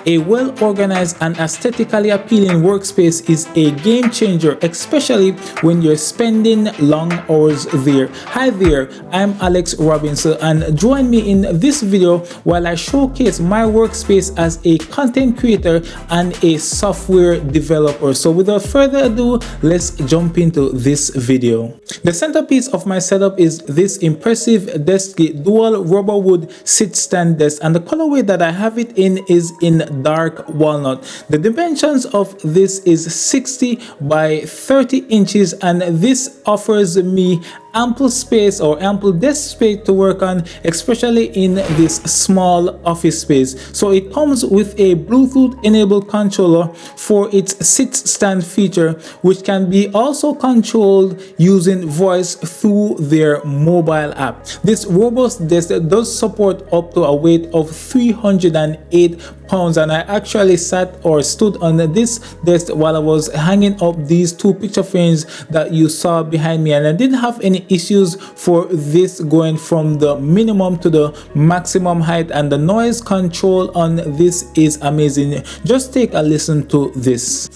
A well-organized and aesthetically appealing workspace is a game changer, especially when you're spending long hours there. Hi there, I'm Alex Robinson, and join me in this video while I showcase my workspace as a content creator and a software developer. So without further ado, let's jump into this video. The centerpiece of my setup is this impressive Desky dual rubber wood sit stand desk, and the colorway that I have it in is in dark walnut. The dimensions of this is 60 by 30 inches, and this offers me ample space or ample desk space to work on, especially in this small office space. So it comes with a Bluetooth enabled controller for its sit stand feature, which can be also controlled using voice through their mobile app. This robust desk does support up to a weight of 308 pounds, and I actually sat or stood on this desk while I was hanging up these two picture frames that you saw behind me, and I didn't have any issues for this going from the minimum to the maximum height, and the noise control on this is amazing. Just take a listen to this.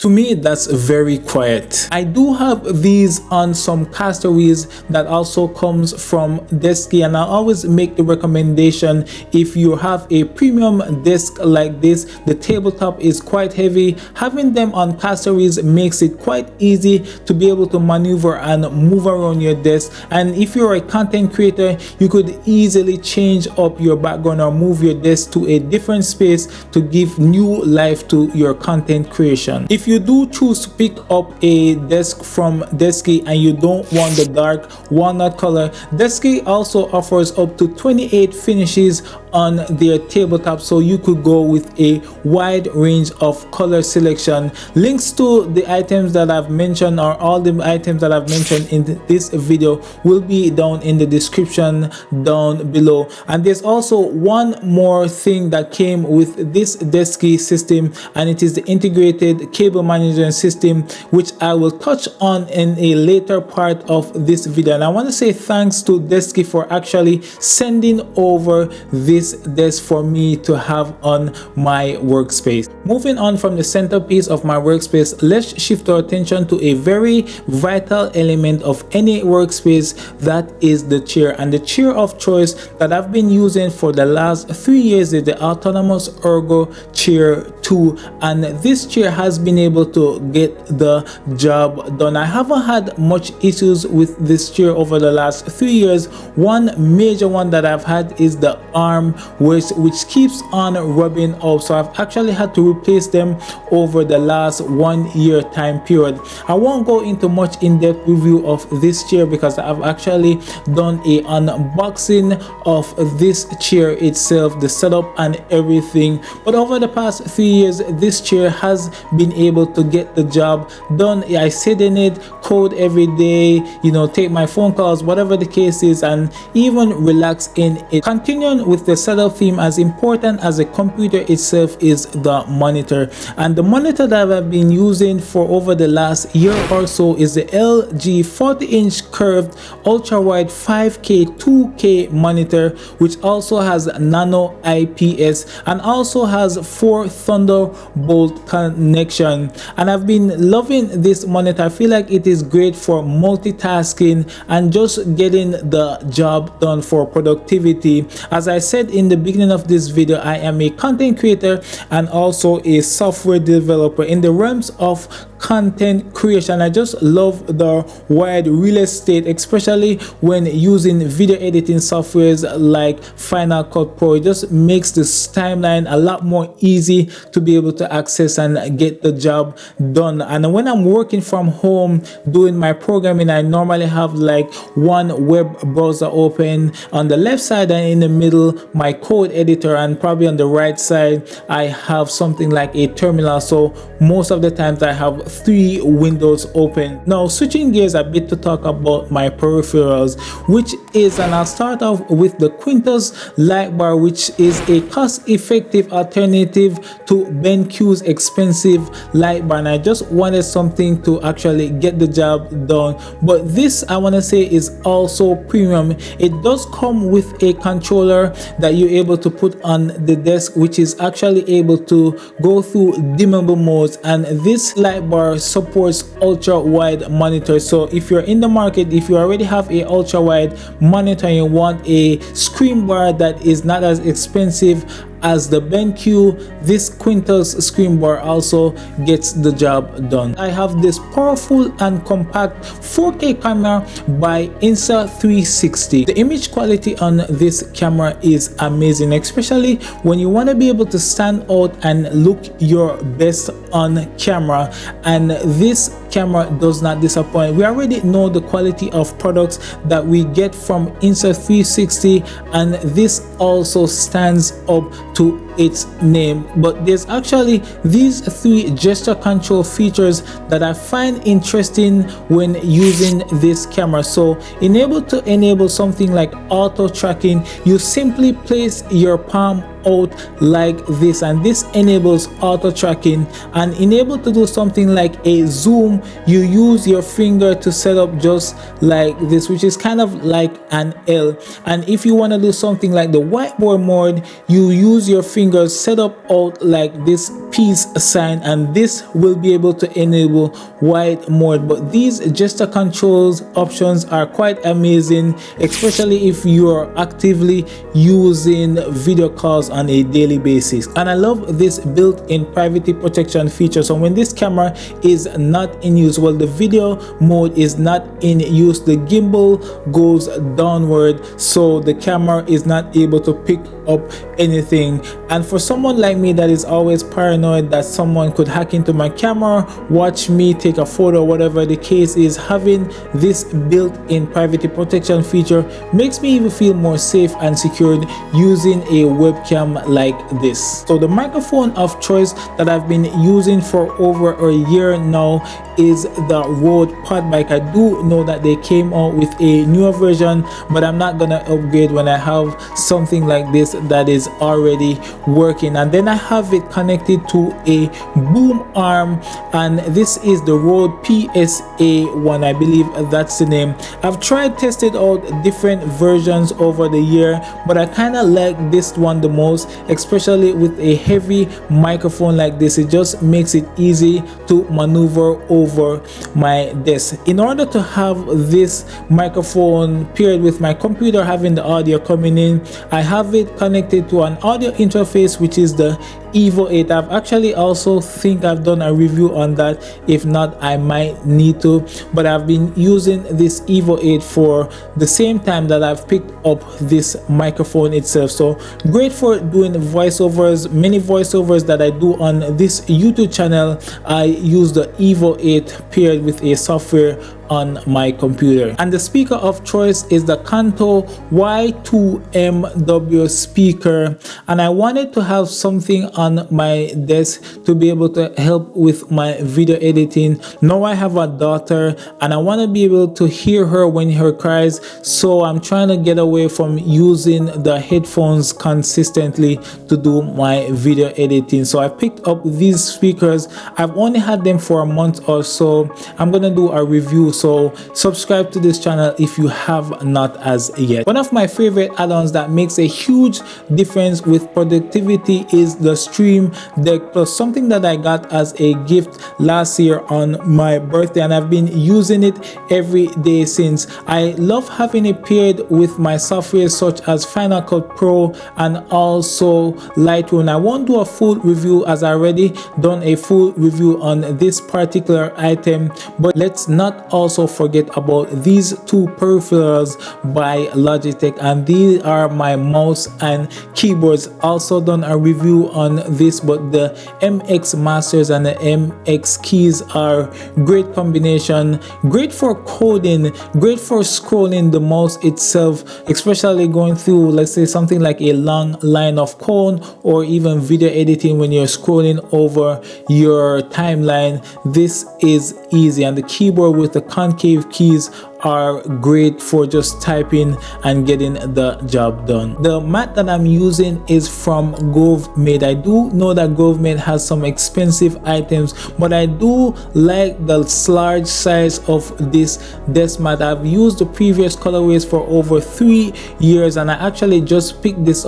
To me, that's very quiet. I do have these on some castaways that also comes from Desky, and I always make the recommendation, if you have a premium desk like this, the tabletop is quite heavy. Having them on castaways makes it quite easy to be able to maneuver and move around your desk. And if you're a content creator, you could easily change up your background or move your desk to a different space to give new life to your content creation. If you do choose to pick up a desk from Desky and you don't want the dark walnut color, Desky also offers up to 28 finishes on their tabletop, so you could go with a wide range of color selection. Links to the items that I've mentioned, or all the items that I've mentioned in this video, will be down in the description down below. And there's also one more thing that came with this Desky system, and it is the integrated cable management system, which I will touch on in a later part of this video. And I want to say thanks to Desky for actually sending over this desk for me to have on my workspace. Moving on from the centerpiece of my workspace, let's shift our attention to a very vital element of any workspace, that is the chair. And the chair of choice that I've been using for the last 3 years is the autonomous ERGO chair 2, and this chair has been able to get the job done. I haven't had much issues with this chair over the last 3 years. One major one that I've had is the arm which keeps on rubbing up, so I've actually had to replace them over the last 1 year time period. I won't go into much in-depth review of this chair because I've actually done a unboxing of this chair itself, the setup and everything. But over the past 3 years, this chair has been able to get the job done. I sit in it, code every day, you know, take my phone calls, whatever the case is, and even relax in it. Continuing with the setup theme, as important as the computer itself is the monitor, and the monitor that I've been using for over the last year or so is the LG 40-inch curved ultra wide 5K 2K monitor, which also has nano IPS and also has 4 Thunderbolt connection. And I've been loving this monitor. I feel like it is great for multitasking and just getting the job done for productivity. As I said in the beginning of this video, I am a content creator and also a software developer in the realms of content creation. I just love the wide real estate, especially when using video editing softwares like Final Cut Pro. It just makes this timeline a lot more easy to be able to access and get the job done. And when I'm working from home doing my programming, I normally have like one web browser open on the left side, and in the middle my code editor, and probably on the right side I have something like a terminal. So most of the times I have 3 windows open. Now switching gears a bit to talk about my peripherals, which is, and I'll start off with the QUNTIS light bar, which is a cost-effective alternative to BenQ's expensive light bar, and I just wanted something to actually get the job done. But this, I want to say, is also premium. It does come with a controller that you're able to put on the desk, which is actually able to go through dimmable modes, and this light bar supports ultra wide monitors. So if you're in the market, if you already have a ultra wide monitor and you want a screen bar that is not as expensive as the BenQ, this QUNTIS screen bar also gets the job done. I have this powerful and compact 4K camera by Insta360. The image quality on this camera is amazing, especially when you want to be able to stand out and look your best on camera, and this camera does not disappoint. We already know the quality of products that we get from Insta360, and this also stands up to its name. But there's actually these 3 gesture control features that I find interesting when using this camera. So enable something like auto tracking, you simply place your palm out like this, and this enables auto tracking. And enable to do something like a zoom, you use your finger to set up just like this, which is kind of like an L. And if you want to do something like the whiteboard mode, you use your fingers set up out like this peace sign, and this will be able to enable white mode. But these gesture controls options are quite amazing, especially if you are actively using video calls on a daily basis. And I love this built-in privacy protection feature. So when this camera is not in use, well, the video mode is not in use, the gimbal goes downward, so the camera is not able to pick up anything. And for someone like me that is always paranoid that someone could hack into my camera, watch me take a photo, whatever the case is, having this built-in privacy protection feature makes me even feel more safe and secured using a webcam like this. So the microphone of choice that I've been using for over a year now is the Rode PodMic. I do know that they came out with a newer version, but I'm not gonna upgrade when I have something like this that is already working. And then I have it connected to a boom arm, and this is the Rode PSA1, I believe that's the name. I've tested out different versions over the year, but I kind of like this one the most, especially with a heavy microphone like this. It just makes it easy to maneuver over my desk. In order to have this microphone paired with my computer, having the audio coming in, I have it connected to an audio interface, which is the Evo 8. I've actually also think I've done a review on that. If not, I might need to, but I've been using this Evo 8 for the same time that I've picked up this microphone itself. So great for doing voiceovers. Many voiceovers that I do on this YouTube channel, I use the Evo 8 paired with a software on my computer. And the speaker of choice is the Kanto Y2MW speaker, and I wanted to have something on my desk to be able to help with my video editing. Now I have a daughter and I want to be able to hear her when her cries, so I'm trying to get away from using the headphones consistently to do my video editing. So I picked up these speakers. I've only had them for a month or so. I'm gonna do a review, so subscribe to this channel if you have not as yet. One of my favorite add-ons that makes a huge difference with productivity is the Stream Deck Plus, something that I got as a gift last year on my birthday, and I've been using it every day since. I love having it paired with my software such as Final Cut Pro and also Lightroom. I won't do a full review as I already done a full review on this particular item, but let's not also also forget about these two peripherals by Logitech, and these are my mouse and keyboards. Also done a review on this, but the MX Masters and the MX keys are great combination, great for coding, great for scrolling the mouse itself, especially going through, let's say, something like a long line of code, or even video editing when you're scrolling over your timeline. This is easy, and the keyboard with the concave keys are great for just typing and getting the job done. The mat that I'm using is from GROVEMADE. I do know that GROVEMADE has some expensive items, but I do like the large size of this desk mat. I've used the previous colorways for over 3 years, and I actually just picked this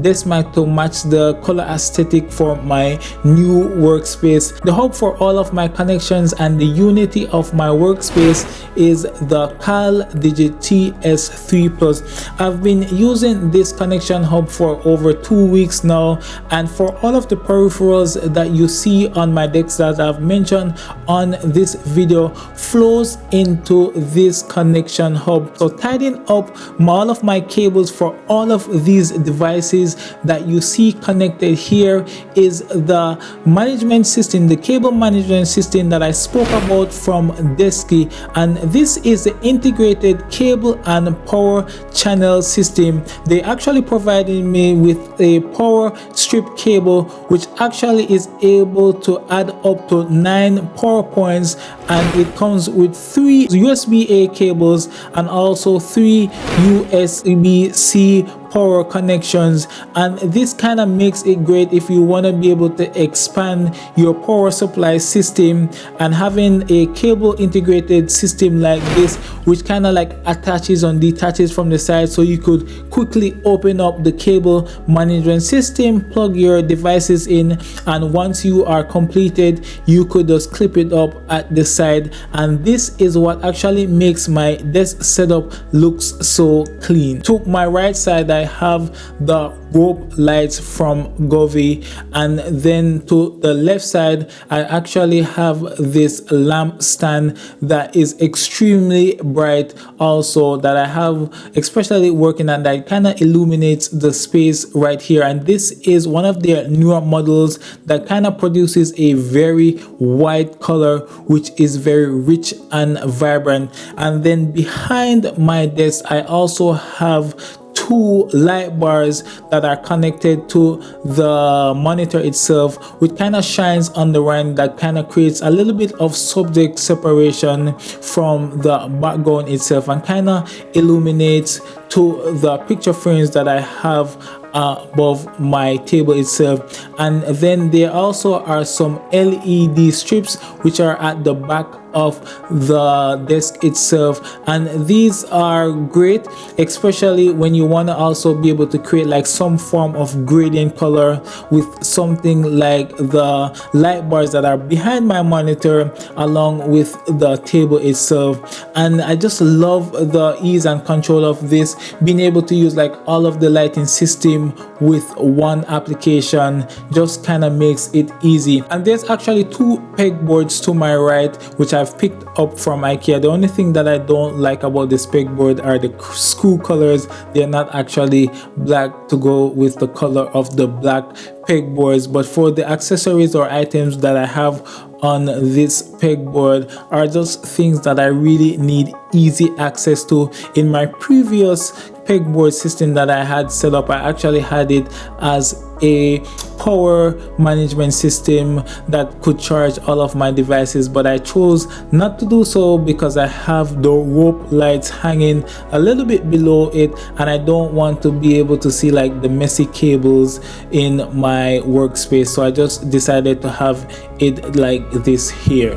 desk mat to match the color aesthetic for my new workspace. The hub for all of my connections and the unity of my workspace is the CALDIGIT TS3 Plus. I've been using this connection hub for over 2 weeks now, and for all of the peripherals that you see on my decks that I've mentioned on this video flows into this connection hub. So tidying up all of my cables for all of these devices that you see connected here is the management system, the cable management system that I spoke about from Desky, and this is the integrated cable and power channel system. They actually provided me with a power strip cable, which actually is able to add up to 9 power points, and it comes with 3 USB-A cables and also 3 USB-C power connections. And this kind of makes it great if you want to be able to expand your power supply system, and having a cable integrated system like this, which kind of like attaches and detaches from the side, so you could quickly open up the cable management system, plug your devices in, and once you are completed, you could just clip it up at the side. And this is what actually makes my desk setup looks so clean. To my right side, I have the rope lights from GOVEE, and then to the left side I actually have this lamp stand that is extremely bright also, that I have especially working on, that kind of illuminates the space right here. And this is one of their newer models that kind of produces a very white color, which is very rich and vibrant. And then behind my desk I also have 2 light bars that are connected to the monitor itself, which kind of shines on the right, that kind of creates a little bit of subject separation from the background itself, and kind of illuminates to the picture frames that I have above my table itself. And then there also are some LED strips which are at the back of the desk itself, and these are great, especially when you want to also be able to create like some form of gradient color with something like the light bars that are behind my monitor along with the table itself. And I just love the ease and control of this, being able to use like all of the lighting system with one application just kind of makes it easy. And there's actually 2 pegboards to my right which I've picked up from IKEA. The only thing that I don't like about this pegboard are the screw colors. They're not actually black to go with the color of the black pegboards, but for the accessories or items that I have on this pegboard are just things that I really need easy access to. In my previous pegboard system that I had set up, I actually had it as a power management system that could charge all of my devices, but I chose not to do so because I have the rope lights hanging a little bit below it, and I don't want to be able to see like the messy cables in my workspace, so I just decided to have it like this here.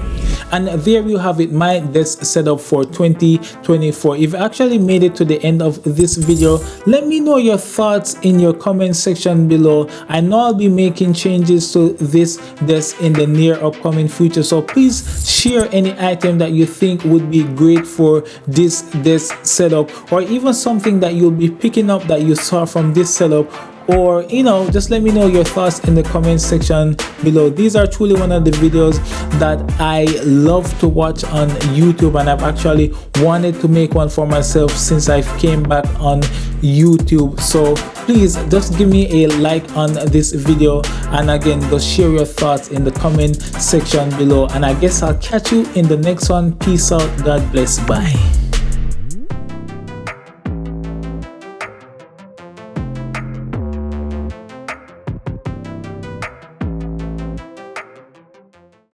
And there you have it, my desk setup for 2024. If you actually made it to the end of this video, let me know your thoughts in your comment section below. I know I'll be making changes to this desk in the near upcoming future, so please share any item that you think would be great for this desk setup, or even something that you'll be picking up that you saw from this setup or just let me know your thoughts in the comment section below. These are truly one of the videos that I love to watch on YouTube, and I've actually wanted to make one for myself since I came back on YouTube. So please just give me a like on this video, and again, just share your thoughts in the comment section below, and I guess I'll catch you in the next one. Peace out, God bless, bye.